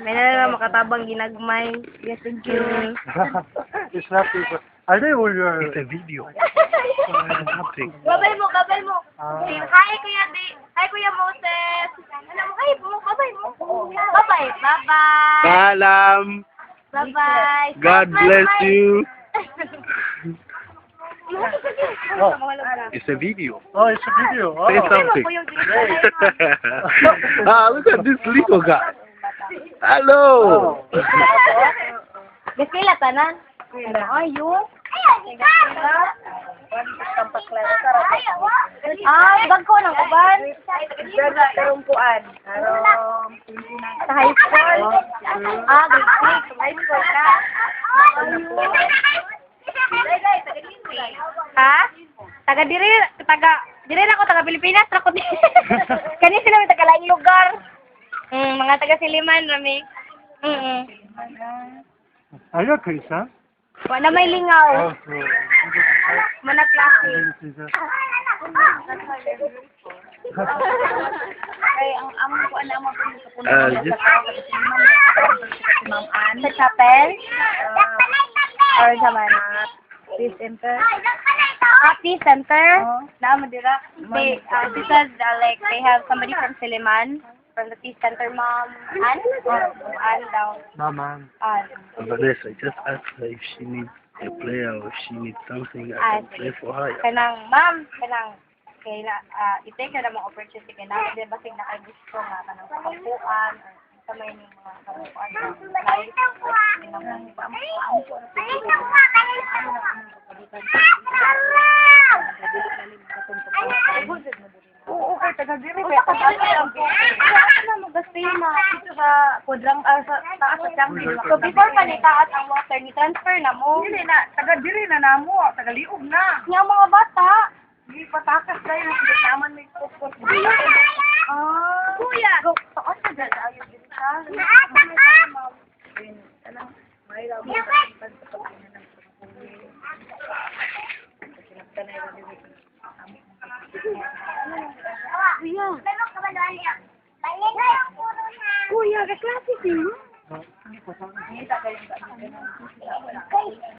May na makatabang ginagmay. Yes, thank you. It's not people. Are they all your... It's a video. Babay mo, babay mo. Ah. Hi, Kuya D. Hi, Kuya Moses. Ano mo? Ay, babay mo. Babay. Bye-bye. Salam. Bye-bye. God bless you. Oh. It's a video. Oh, it's a video. Oh. Say something. Look at this little guy. Hello. Gaskila tanan. Ayo. Bagko ng uban. Karumpuan. Sa high school. Grade 6. High school na. Ha? Diri na ako taga Pilipinas, ra ko. Kani sila may taga laing lugar. Mga taga Siliman rami. Are you a Christian? Wala may lingaw. Oh, so... Mana klase. Ay, ang amo ko ana mo Just sa chapel. Or sa man. Peace center. Peace center. Na mo dira. They because like they have somebody from Siliman. From the Peace Center, Mom. Ann daw. Mama. Vanessa, I just asked her if she needs a player or if she needs something I can play for her. Kanang, Ma'am, i-take na namang opportunity ka na. Di ba, sig na kayo gusto nga, kanang kakampuan, or sa may mga kakampuan na life. Oo, kay taga-diri. Kaya na mag-stay na sa kudrang, sa taas sa jungle. So, before pa ni taas ang water, ni-transfer na mo. Hindi na, taga-diri na namo, taga-liog na. Nga mga bata. Hindi patakas kayo, naman may pukot. Kuya! Taas na dyan, ayaw din ka. Kuya! Kuya, kaklase siya.